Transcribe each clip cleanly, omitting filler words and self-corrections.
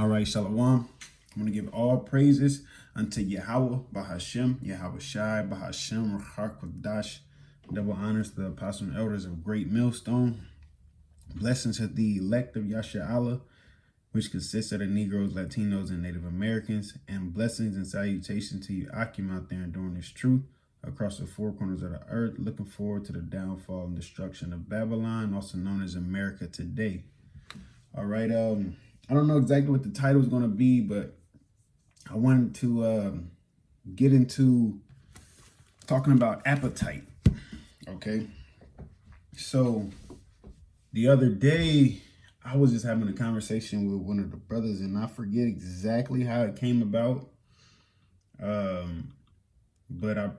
All right, Shalom. I'm going to give all praises unto Yahawah, BAHASHAM, YAHAWASHI, BAHASHAM, QADASH. Double honors to the apostles and elders of Great Millstone. Blessings to the elect of Yahshua, which consists of the Negroes, Latinos, and Native Americans. And blessings and salutations to you, Akim, out there enduring this truth across the four corners of the earth, looking forward to the downfall and destruction of Babylon, also known as America today. All right, I don't know exactly what the title is going to be, but I wanted to get into talking about appetite. Okay, so the other day I was just having a conversation with one of the brothers, and I forget exactly how it came about. But I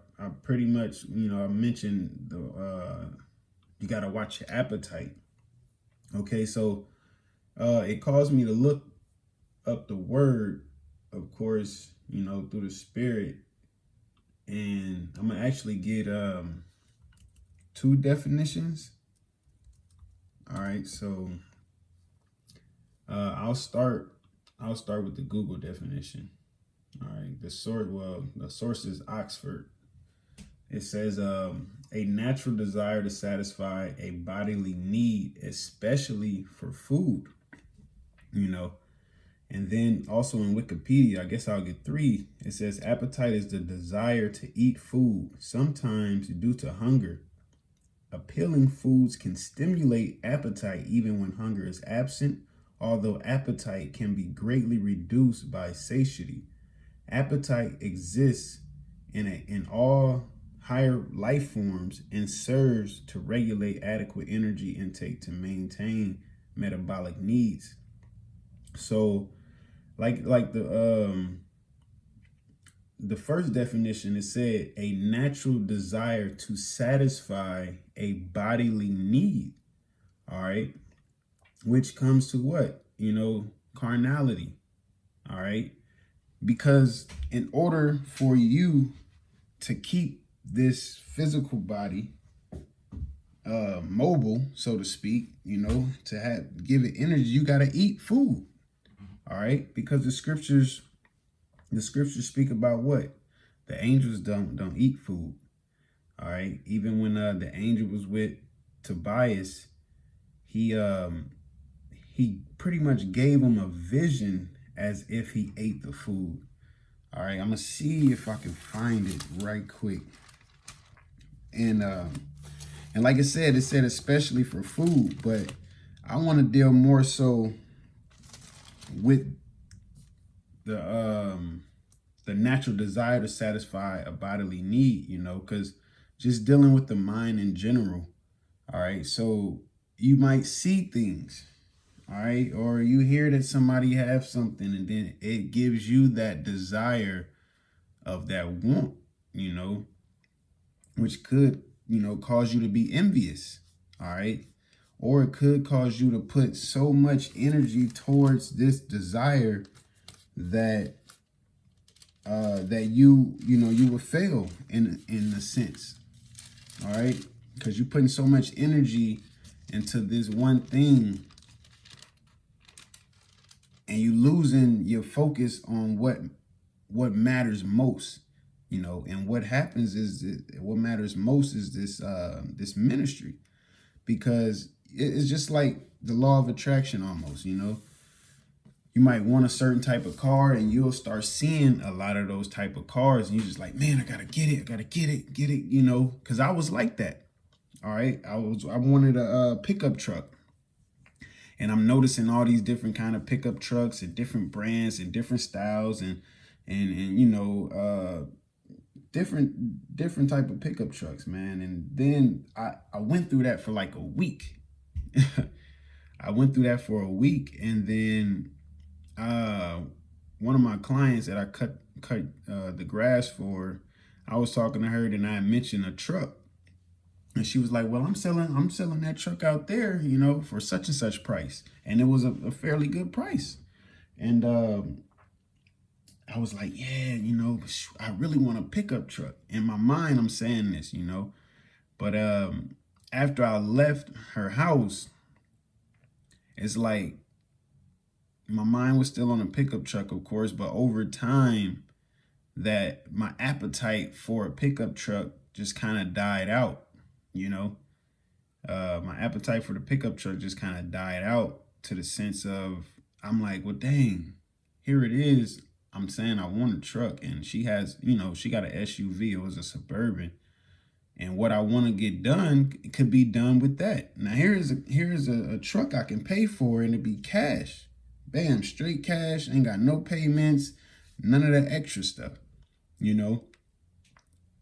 pretty much, I mentioned you got to watch your appetite. Okay, so it caused me to look up the word, of course, through the spirit. And I'm gonna actually get two definitions. All right, so I'll start with the Google definition. All right, the source is Oxford. It says a natural desire to satisfy a bodily need, especially for food. And then also in Wikipedia, I guess I'll get three. It says appetite is the desire to eat food, sometimes due to hunger. Appealing foods can stimulate appetite even when hunger is absent, although appetite can be greatly reduced by satiety. Appetite exists in all higher life forms and serves to regulate adequate energy intake to maintain metabolic needs. So like the first definition, it said a natural desire to satisfy a bodily need. All right, which comes to what? Carnality. All right, because in order for you to keep this physical body mobile, so to speak, to give it energy, you got to eat food. All right, because the scriptures speak about what? The angels don't eat food. All right, even when the angel was with Tobias, he pretty much gave him a vision as if he ate the food. All right, I'm gonna see if I can find it right quick. And like I said, it said especially for food, but I want to deal more so with the natural desire to satisfy a bodily need, because just dealing with the mind in general. All right, so you might see things, all right, or you hear that somebody have something, and then it gives you that desire of that want, which could, cause you to be envious. All right, or it could cause you to put so much energy towards this desire that you will fail in a sense. All right, because you're putting so much energy into this one thing, and you losing your focus on what matters most. And what happens is that what matters most is this ministry, because it's just like the law of attraction almost. You might want a certain type of car, and you'll start seeing a lot of those type of cars, and you're just like, man, I gotta get it, because I was like that. All right, I wanted a pickup truck, and I'm noticing all these different kind of pickup trucks and different brands and different styles and different type of pickup trucks, man. And then I went through that for like a week. I went through that for a week, and then one of my clients that I cut the grass for, I was talking to her, and I mentioned a truck, and she was like, well, I'm selling that truck out there, for such and such price. And it was a fairly good price. And I was like, yeah, I really want a pickup truck. In my mind, I'm saying this, but after I left her house, it's like my mind was still on a pickup truck, of course, but over time, that my appetite for a pickup truck just kind of died out, you know. My appetite for the pickup truck just kind of died out to the sense of, I'm like, well, dang, here it is. I'm saying I want a truck, and she has, you know, she got an SUV. It was a Suburban, and what I want to get done could be done with that. Now here's a truck I can pay for, and it be cash, bam, straight cash. Ain't got no payments, none of that extra stuff, you know.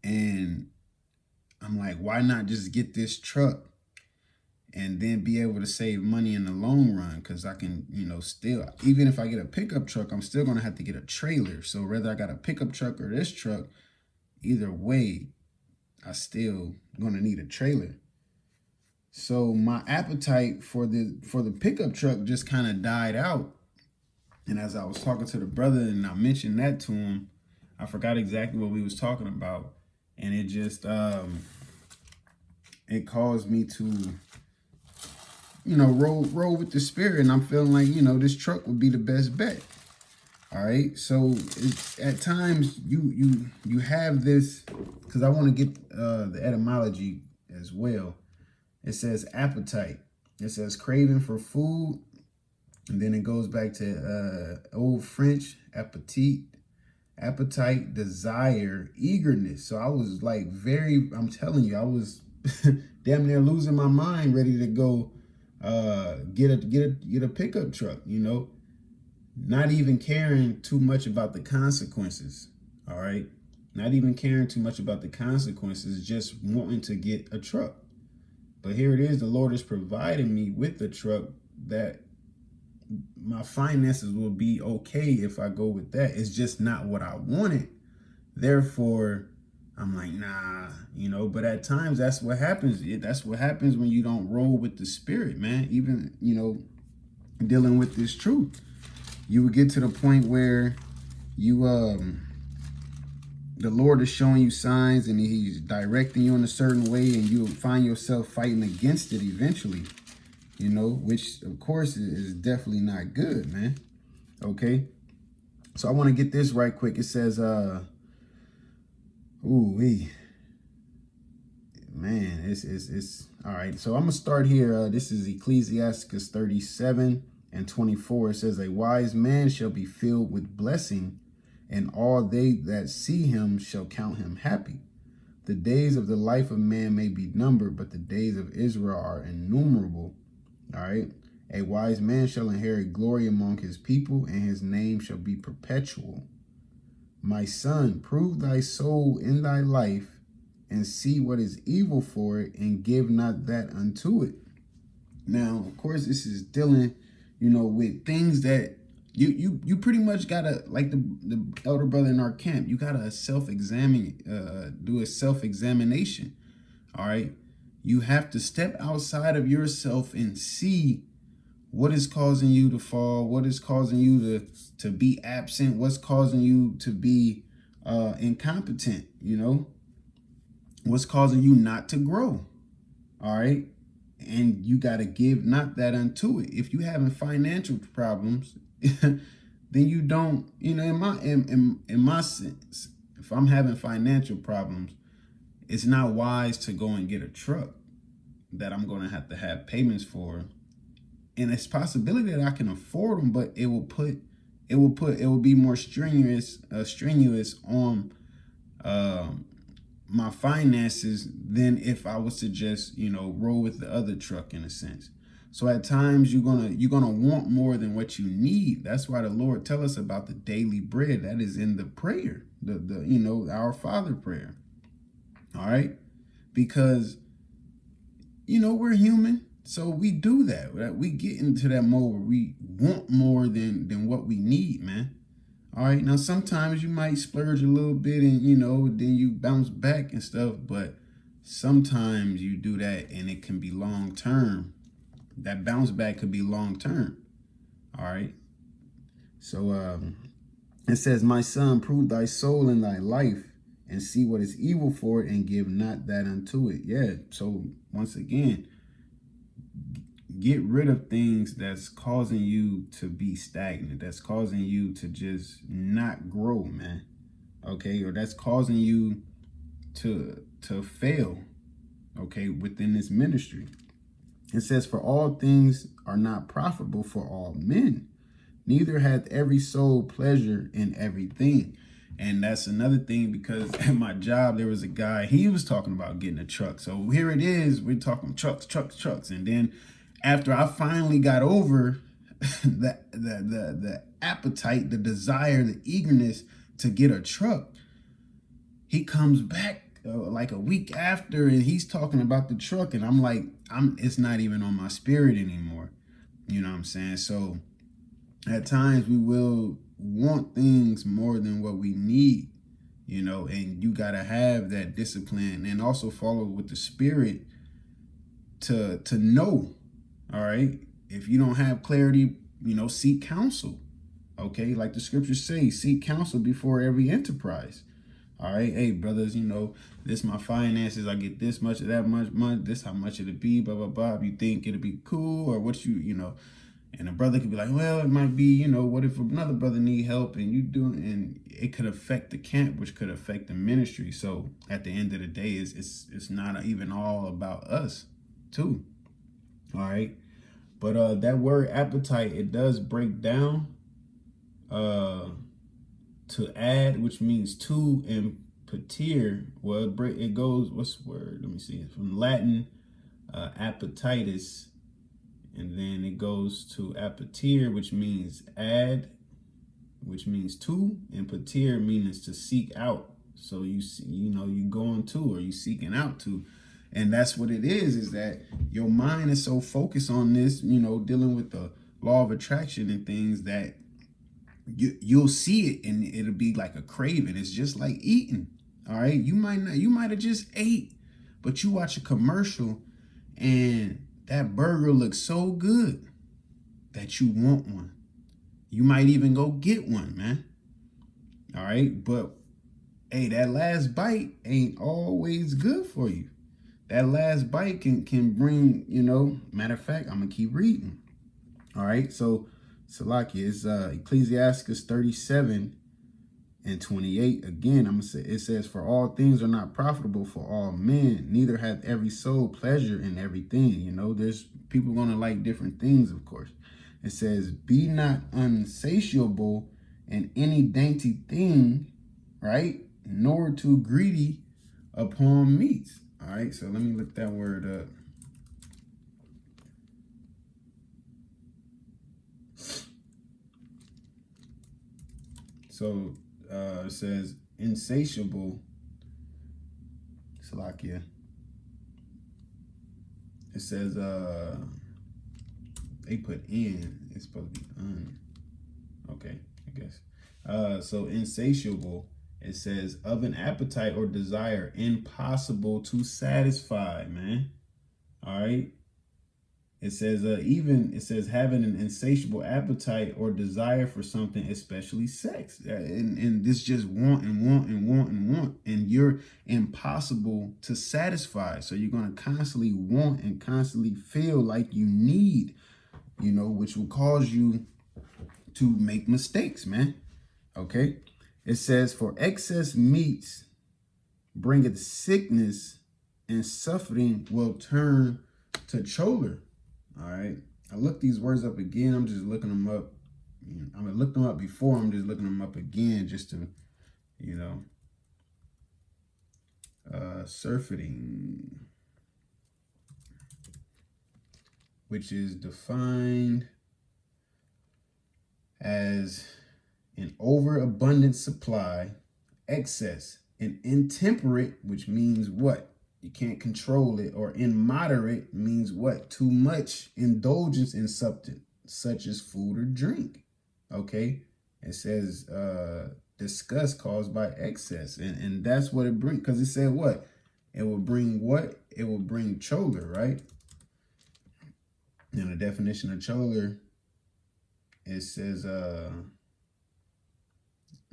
And I'm like, why not just get this truck and then be able to save money in the long run? Because I can, you know, still, even if I get a pickup truck, I'm still going to have to get a trailer. So whether I got a pickup truck or this truck, either way, I still going to need a trailer. So my appetite for the pickup truck just kind of died out. And as I was talking to the brother and I mentioned that to him, I forgot exactly what we was talking about. And it just, it caused me to, you know, roll with the spirit. And I'm feeling like, you know, this truck would be the best bet. All right. So at times you have this, because I want to get the etymology as well. It says appetite. It says craving for food. And then it goes back to old French, appetite, desire, eagerness. So I was like I'm telling you, I was damn near losing my mind, ready to go get a pickup truck, you know, not even caring too much about the consequences. All right. Not even caring too much about the consequences, just wanting to get a truck. But here it is, the Lord is providing me with a truck that my finances will be okay if I go with that. It's just not what I wanted. Therefore, I'm like, nah, you know, but at times that's what happens. That's what happens when you don't roll with the spirit, man. Even, you know, dealing with this truth, you would get to the point where you, the Lord is showing you signs and he's directing you in a certain way, and you'll find yourself fighting against it eventually, you know, which of course is definitely not good, man. Okay. So I want to get this right quick. It says, man, it's all right. So I'm gonna start here. This is Ecclesiastes 37:24. It says, a wise man shall be filled with blessing, and all they that see him shall count him happy. The days of the life of man may be numbered, but the days of Israel are innumerable. All right. A wise man shall inherit glory among his people, and his name shall be perpetual. My son, prove thy soul in thy life, and see what is evil for it, and give not that unto it. Now, of course, this is dealing, you know, with things that you pretty much gotta, like the elder brother in our camp, you gotta self-examine, do a self-examination. All right. You have to step outside of yourself and see what is causing you to fall, what is causing you to be absent, what's causing you to be incompetent, you know, what's causing you not to grow. All right. And you got to give not that unto it. If you having financial problems, then you don't, you know, in my sense, if I'm having financial problems, it's not wise to go and get a truck that I'm going to have payments for. And it's possibility that I can afford them, but it will be more strenuous on my finances than if I was to just, you know, roll with the other truck in a sense. So at times you're gonna want more than what you need. That's why the Lord tell us about the daily bread that is in the prayer, the you know, our Father prayer. All right, because you know we're human, so we do that. We get into that mode where we want more than what we need, man. All right, now sometimes you might splurge a little bit and, you know, then you bounce back and stuff, but sometimes you do that and it can be long term. That bounce back could be long term. All right. So it says, my son, prove thy soul in thy life, and see what is evil for it, and give not that unto it. Yeah. So once again, get rid of things that's causing you to be stagnant, that's causing you to just not grow, man. Okay, or that's causing you to fail, okay, within this ministry. It says, for all things are not profitable for all men, neither hath every soul pleasure in everything. And that's another thing, because at my job, there was a guy, he was talking about getting a truck. So here it is, we're talking trucks. And then after I finally got over the appetite, the desire, the eagerness to get a truck, he comes back like a week after, and he's talking about the truck, and I'm like, it's not even on my spirit anymore. You know what I'm saying? So at times we will want things more than what we need, you know, and you got to have that discipline and also follow with the spirit to know. All right. If you don't have clarity, you know, seek counsel. Okay. Like the scriptures say, seek counsel before every enterprise. All right. Hey, brothers, you know, this my finances. I get this much of that much money. This how much it'll be, blah, blah, blah. If you think it'll be cool, or what you know, and a brother could be like, well, it might be, you know, what if another brother need help and you do, and it could affect the camp, which could affect the ministry. So at the end of the day, it's not even all about us too. All right. But that word appetite, it does break down to add, which means to, and patir. Well, it goes, what's the word? Let me see. It's from Latin, appetitus. And then it goes to apatir, which means add, which means to, and patir means to seek out. So you know, you going to, or you seeking out to. And that's what it is that your mind is so focused on this, you know, dealing with the law of attraction and things, that you'll see it and it'll be like a craving. It's just like eating. All right. You might have just ate, but you watch a commercial and that burger looks so good that you want one. You might even go get one, man. All right. But hey, that last bite ain't always good for you. That last bite can bring, you know, matter of fact, I'm going to keep reading. All right. So Salakia is Ecclesiastes 37 and 28. Again, I'm gonna say, it says, for all things are not profitable for all men, neither hath every soul pleasure in everything. You know, there's people gonna like different things, of course. It says, be not unsatiable in any dainty thing, right? Nor too greedy upon meats. All right, so let me look that word up. So it says insatiable, Salakia. It says they put in, it's supposed to be un. Okay, I guess. So insatiable, it says of an appetite or desire impossible to satisfy, man. All right. It says it says having an insatiable appetite or desire for something, especially sex. And this just want, and you're impossible to satisfy. So you're going to constantly want and constantly feel like you need, you know, which will cause you to make mistakes, man. Okay. It says, for excess meats bringeth sickness, and suffering will turn to choler. All right. I looked these words up again. I'm just looking them up. I mean, looked them up before. I'm just looking them up again just to, you know, surfeiting, which is defined as an overabundant supply, excess, and intemperate, which means what? You can't control it. Or immoderate means what? Too much indulgence in something, such as food or drink. Okay. It says disgust caused by excess. And that's what it brings. Because it said what? It will bring what? It will bring choler, right? And the definition of choler, it says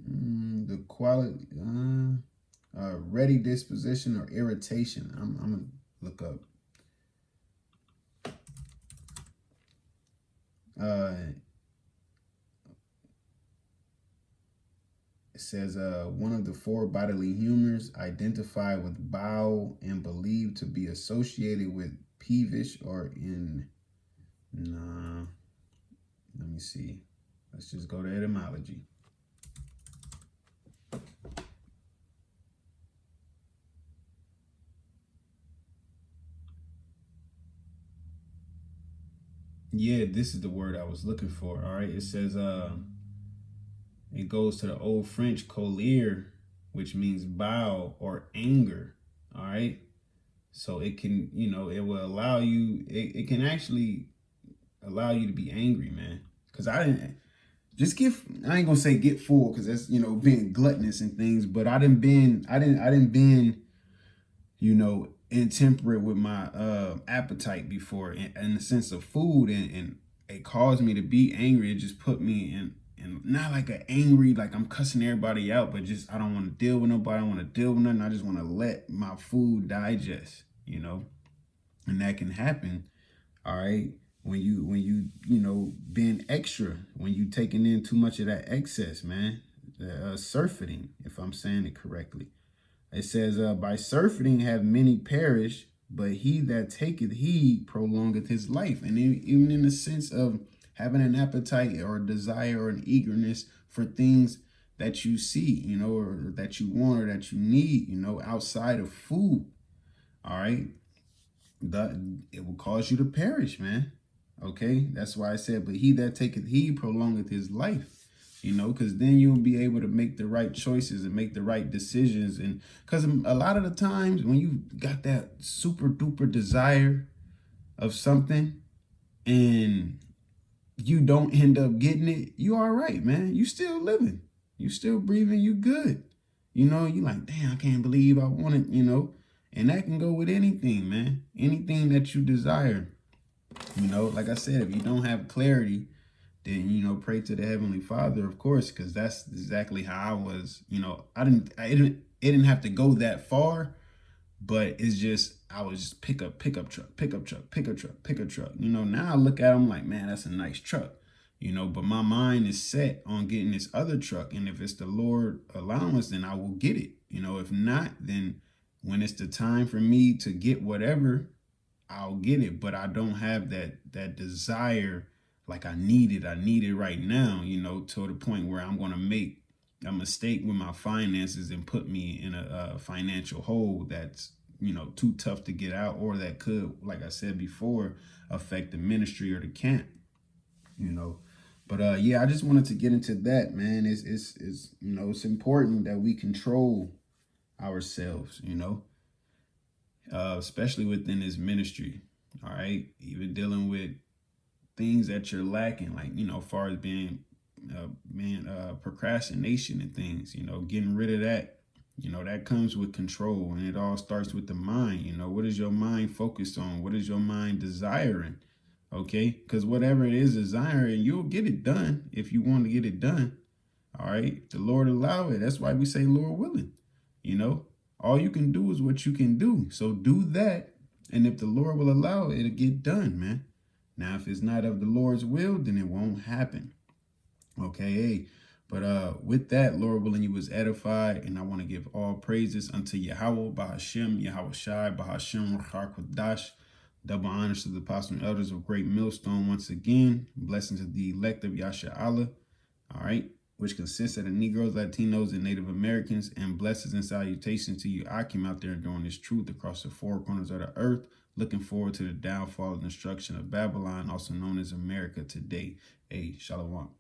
the quality, ready disposition or irritation. I'm gonna look up. It says one of the four bodily humors identified with bowel and believed to be associated with peevish or in. Nah, let me see. Let's just go to etymology. Yeah, this is the word I was looking for. All right. It says it goes to the old French colère, which means bow or anger. All right. So it can, it will allow you, it can actually allow you to be angry, man. Because I ain't gonna say get full, because that's, being gluttonous and things, but I didn't been, intemperate with my appetite before in the sense of food, and it caused me to be angry. It just put me in, and not like an angry, like I'm cussing everybody out, but just I don't want to deal with nobody. I don't want to deal with nothing. I just want to let my food digest, and that can happen. All right. When you being extra, when you taking in too much of that excess, man, surfeiting, if I'm saying it correctly. It says, by surfeiting have many perished, but he that taketh heed prolongeth his life. And even in the sense of having an appetite or a desire or an eagerness for things that you see, or that you want or that you need, outside of food. All right. It will cause you to perish, man. Okay. That's why I said, but he that taketh heed prolongeth his life. Because then you'll be able to make the right choices and make the right decisions. And because a lot of the times when you got that super duper desire of something and you don't end up getting it, you all right, man. You still living. You still breathing. You good. You like, damn, I can't believe I want it, And that can go with anything, man. Anything that you desire. Like I said, if you don't have clarity, then pray to the Heavenly Father, of course, because that's exactly how I was. It didn't have to go that far, but it's just I was just pickup truck. Now I look at them like, man, that's a nice truck. But my mind is set on getting this other truck, and if it's the Lord allowance, then I will get it. If not, then when it's the time for me to get whatever, I'll get it. But I don't have that desire. Like I need it right now, to the point where I'm going to make a mistake with my finances and put me in a financial hole that's, too tough to get out, or that could, like I said before, affect the ministry or the camp, But yeah, I just wanted to get into that, man. It's important that we control ourselves, especially within this ministry. All right. Even dealing with things that you're lacking, like, as far as being procrastination and things, getting rid of that, that comes with control, and it all starts with the mind. What is your mind focused on? What is your mind desiring? Okay. Because whatever it is desiring, you'll get it done if you want to get it done. All right. The Lord allow it. That's why we say Lord willing. All you can do is what you can do. So do that. And if the Lord will allow it, it'll get done, man. Now, if it's not of the Lord's will, then it won't happen. Okay, hey. But with that, Lord willing, you was edified, and I want to give all praises unto Yahawah, BAHASHAM, YAHAWASHI, BAHASHAM, QADASH. Double honors to the apostles and elders of Great Millstone once again. Blessings to the elect of Yasha Allah. All right, which consists of the Negroes, Latinos, and Native Americans. And blessings and salutations to you, Akim, out there enduring this truth across the four corners of the earth. Looking forward to the downfall and destruction of Babylon, also known as America today. Hey, Shalom.